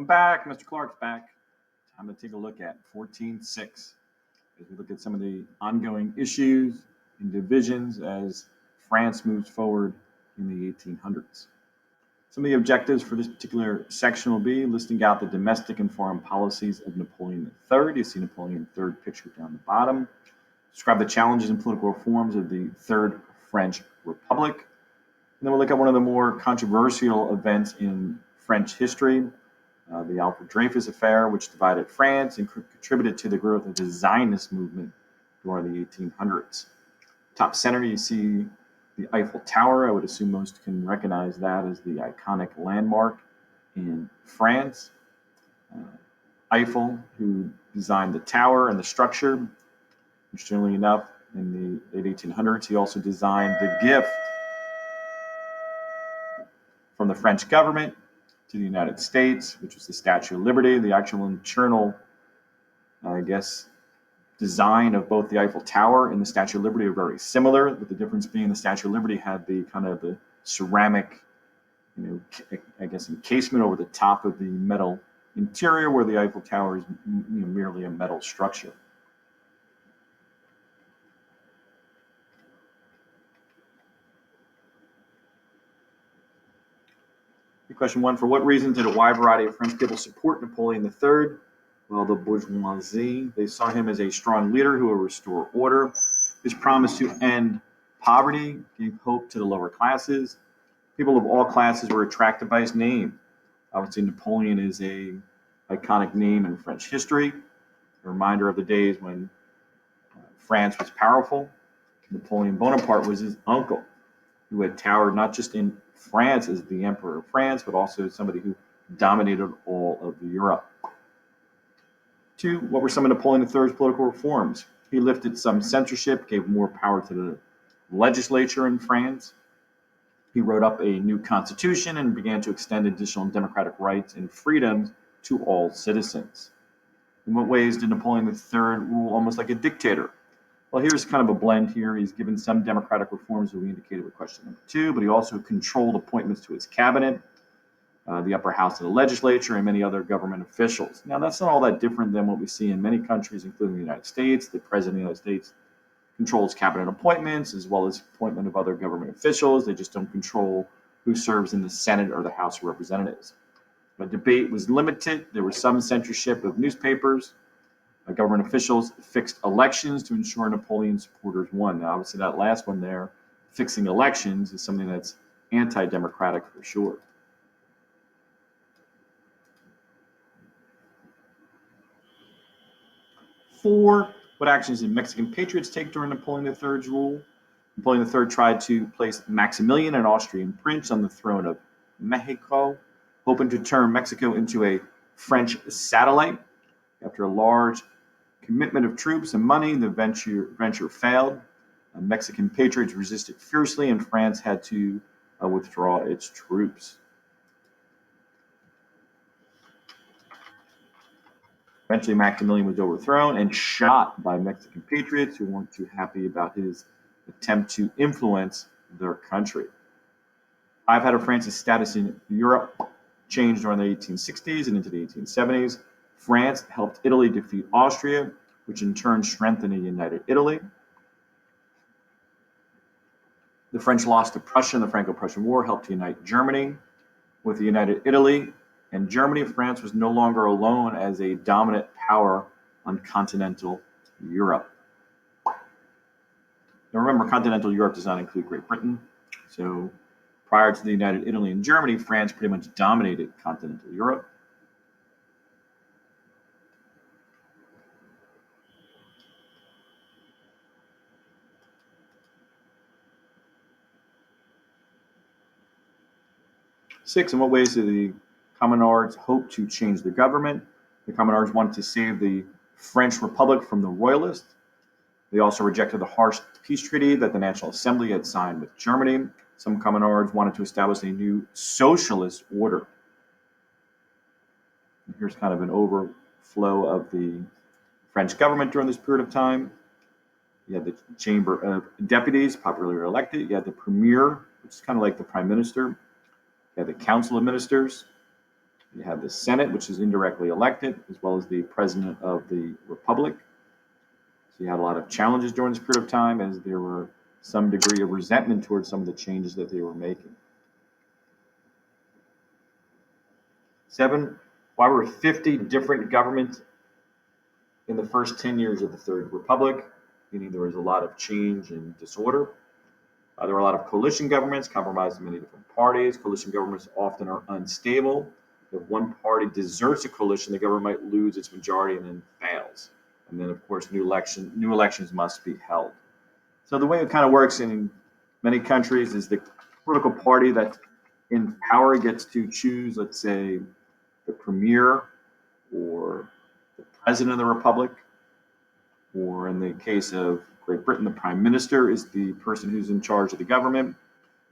I'm back. Mr. Clarke's back. Time to take a look at 14.6 as we look at some of the ongoing issues and divisions as France moves forward in the 1800s. Some of the objectives for this particular section will be listing out the domestic and foreign policies of Napoleon III. You see Napoleon III pictured down the bottom. Describe the challenges and political reforms of the Third French Republic. And then we'll look at one of the more controversial events in French history, the Alfred Dreyfus affair, which divided France and contributed to the growth of the Zionist movement during the 1800s. Top center, you see the Eiffel Tower. I would assume most can recognize that as the iconic landmark in France. Eiffel, who designed the tower and the structure, interestingly enough, in the late 1800s, he also designed the gift from the French government to the United States, which was the Statue of Liberty. The actual internal, design of both the Eiffel Tower and the Statue of Liberty are very similar, with the difference being the Statue of Liberty had the kind of the ceramic, encasement over the top of the metal interior, where the Eiffel Tower is merely a metal structure. Question 1, for what reason did a wide variety of French people support Napoleon III? Well, the bourgeoisie, they saw him as a strong leader who would restore order. His promise to end poverty gave hope to the lower classes. People of all classes were attracted by his name. Obviously, Napoleon is an iconic name in French history, a reminder of the days when France was powerful. Napoleon Bonaparte was his uncle, who had towered not just in France as the Emperor of France, but also somebody who dominated all of Europe. 2, what were some of Napoleon III's political reforms? He lifted some censorship, gave more power to the legislature in France. He wrote up a new constitution and began to extend additional democratic rights and freedoms to all citizens. In what ways did Napoleon III rule almost like a dictator? Well, here's kind of a blend here. He's given some democratic reforms that we indicated with question number 2, but he also controlled appointments to his cabinet, the upper house of the legislature, and many other government officials. Now, that's not all that different than what we see in many countries, including the United States. The president of the United States controls cabinet appointments as well as appointment of other government officials. They just don't control who serves in the Senate or the House of Representatives. But debate was limited. There was some censorship of newspapers. Government officials fixed elections to ensure Napoleon supporters won. Now, obviously, that last one there, fixing elections, is something that's anti-democratic for sure. 4, what actions did Mexican patriots take during Napoleon III's rule? Napoleon III tried to place Maximilian, an Austrian prince, on the throne of Mexico, hoping to turn Mexico into a French satellite. After a large commitment of troops and money, the venture failed. Mexican patriots resisted fiercely, and France had to withdraw its troops. Eventually, Maximilian was overthrown and shot by Mexican patriots who weren't too happy about his attempt to influence their country. 5, how did France's status in Europe change during the 1860s and into the 1870s? France helped Italy defeat Austria, which in turn strengthened a united Italy. The French loss to Prussia in the Franco-Prussian War helped unite Germany. With the united Italy and Germany, France was no longer alone as a dominant power on continental Europe. Now remember, continental Europe does not include Great Britain. So prior to the united Italy and Germany, France pretty much dominated continental Europe. Six, in what ways do the Communards hope to change the government? The Communards wanted to save the French Republic from the Royalists. They also rejected the harsh peace treaty that the National Assembly had signed with Germany. Some Communards wanted to establish a new socialist order. And here's kind of an overflow of the French government during this period of time. You had the Chamber of Deputies, popularly elected. You had the Premier, which is kind of like the Prime Minister. You had the Council of Ministers. You have the Senate, which is indirectly elected, as well as the President of the Republic. So you had a lot of challenges during this period of time, as there were some degree of resentment towards some of the changes that they were making. 7, why were 50 different governments in the first 10 years of the Third Republic? Meaning there was a lot of change and disorder. There were a lot of coalition governments comprised of many different parties. Coalition governments often are unstable. If one party deserts a coalition, the government might lose its majority and then fails. And then, of course, new elections must be held. So the way it kind of works in many countries is the political party that's in power gets to choose, let's say, the premier or the president of the republic, or in the case of Great Britain, the prime minister is the person who's in charge of the government,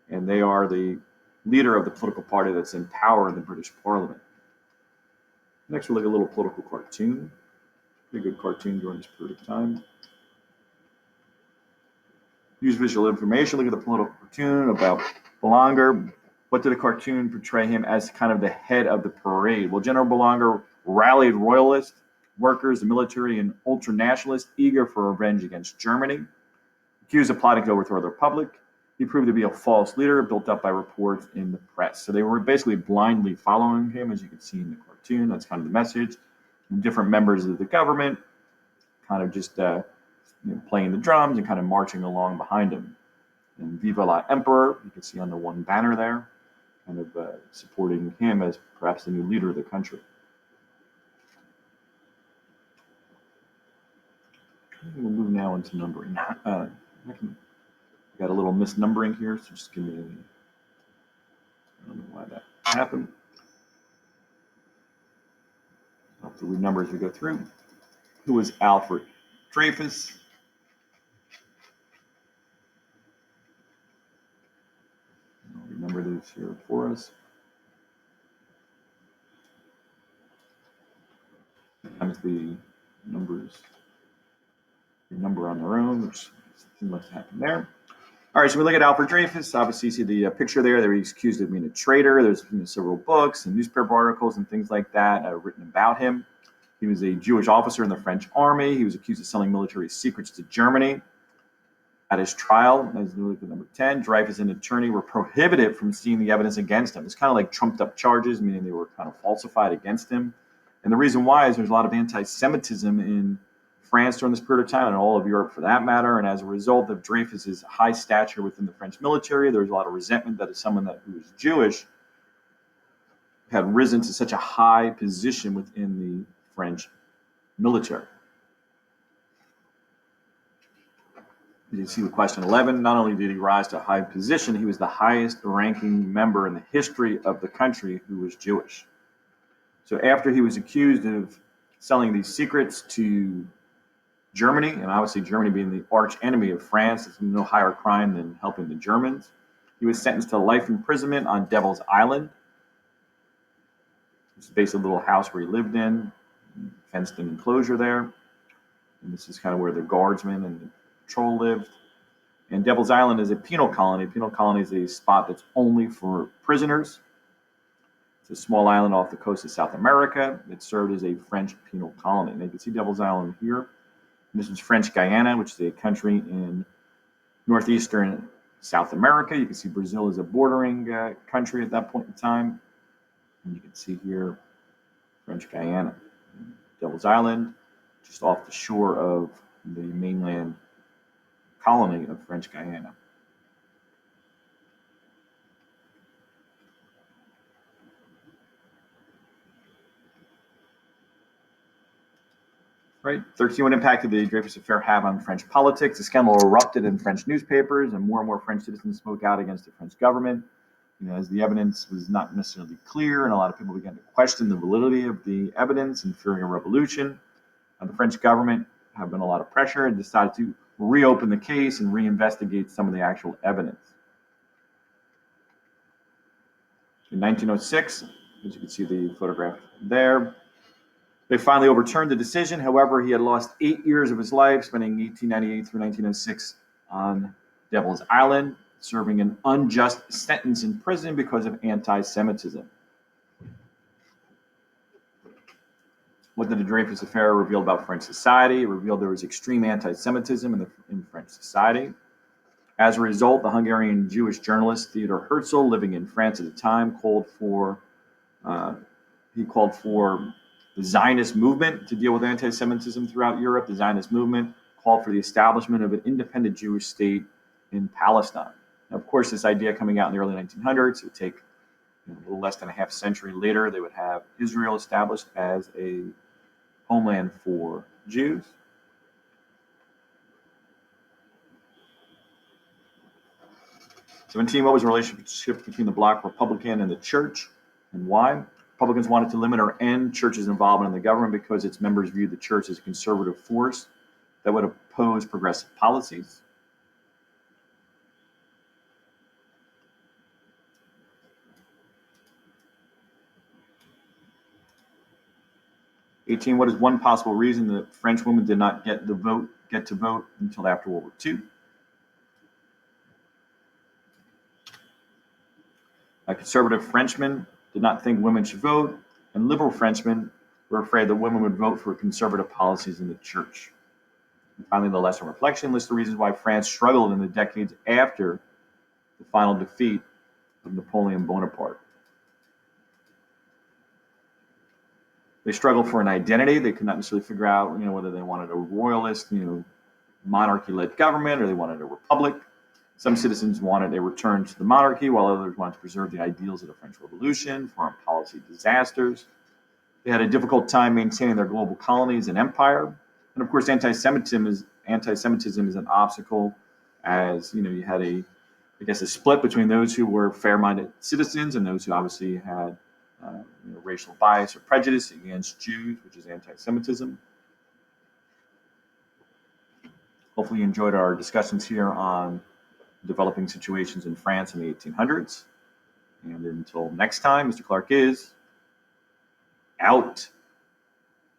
and they are the leader of the political party that's in power in the British Parliament. Next, we'll look at a little political cartoon. Pretty good cartoon during this period of time. Use visual information. Look at the political cartoon about Boulanger. What did the cartoon portray him as kind of the head of the parade? Well, General Boulanger rallied royalists, workers, the military, and ultranationalists eager for revenge against Germany. Accused of plotting to overthrow the Republic, he proved to be a false leader built up by reports in the press. So they were basically blindly following him, as you can see in the cartoon. That's kind of the message. And different members of the government kind of just playing the drums and kind of marching along behind him. And Viva la Emperor, you can see on the one banner there, kind of supporting him as perhaps the new leader of the country. We'll move now into numbering. I got a little misnumbering here, so just give me I don't know why that happened. I'll have to renumber as we go through. Who was Alfred Dreyfus? I'll remember these here for us. Sometimes the numbers number on their own, which must happen there. All right, so we look at Alfred Dreyfus. Obviously, you see the picture there. There he's accused of being a traitor. There's several books and newspaper articles and things like that written about him. He was a Jewish officer in the French army. He was accused of selling military secrets to Germany. At his trial, as we look at number 10, Dreyfus and an attorney were prohibited from seeing the evidence against him. It's kind of like trumped up charges, meaning they were kind of falsified against him. And the reason why is there's a lot of anti-Semitism in France during this period of time, and all of Europe for that matter. And as a result of Dreyfus's high stature within the French military, there was a lot of resentment that someone who was Jewish had risen to such a high position within the French military. You can see with question 11, not only did he rise to a high position, he was the highest ranking member in the history of the country who was Jewish. So after he was accused of selling these secrets to Germany, and obviously Germany being the arch enemy of France, it's no higher crime than helping the Germans. He was sentenced to life imprisonment on Devil's Island. It's basically a little house where he lived in, fenced in enclosure there. And this is kind of where the guardsmen and the patrol lived. And Devil's Island is a penal colony. A penal colony is a spot that's only for prisoners. It's a small island off the coast of South America. It served as a French penal colony. And you can see Devil's Island here. This is French Guyana, which is a country in northeastern South America. You can see Brazil is a bordering country at that point in time. And you can see here French Guyana. Devil's Island, just off the shore of the mainland colony of French Guyana. Right. 13, what impact did the Dreyfus affair have on French politics? The scandal erupted in French newspapers, and more French citizens spoke out against the French government. As the evidence was not necessarily clear, and a lot of people began to question the validity of the evidence and fearing a revolution. The French government had been a lot of pressure and decided to reopen the case and reinvestigate some of the actual evidence. In 1906, as you can see the photograph there, they finally overturned the decision. However, he had lost 8 years of his life, spending 1898 through 1906 on Devil's Island, serving an unjust sentence in prison because of anti-Semitism. What did the Dreyfus Affair reveal about French society? It revealed there was extreme anti-Semitism in French society. As a result, the Hungarian Jewish journalist Theodor Herzl, living in France at the time, called for the Zionist movement to deal with anti-Semitism throughout Europe. The Zionist movement called for the establishment of an independent Jewish state in Palestine. Now, of course, this idea coming out in the early 1900s, it would take a little less than a half century later, they would have Israel established as a homeland for Jews. 17, what was the relationship between the Black Republican and the church, and why? Republicans wanted to limit or end church's involvement in the government because its members viewed the church as a conservative force that would oppose progressive policies. 18, what is one possible reason that French women did not get to vote until after World War II? Conservative Frenchmen did not think women should vote, and liberal Frenchmen were afraid that women would vote for conservative policies in the church. And finally, the lesson reflection lists the reasons why France struggled in the decades after the final defeat of Napoleon Bonaparte. They struggled for an identity. They could not necessarily figure out, whether they wanted a royalist, monarchy-led government, or they wanted a republic. Some citizens wanted a return to the monarchy, while others wanted to preserve the ideals of the French Revolution, foreign policy disasters. They had a difficult time maintaining their global colonies and empire. And of course, anti-Semitism is an obstacle, as you had a split between those who were fair-minded citizens and those who obviously had racial bias or prejudice against Jews, which is anti-Semitism. Hopefully you enjoyed our discussions here on developing situations in France in the 1800s. And until next time, Mr. Clarke is out.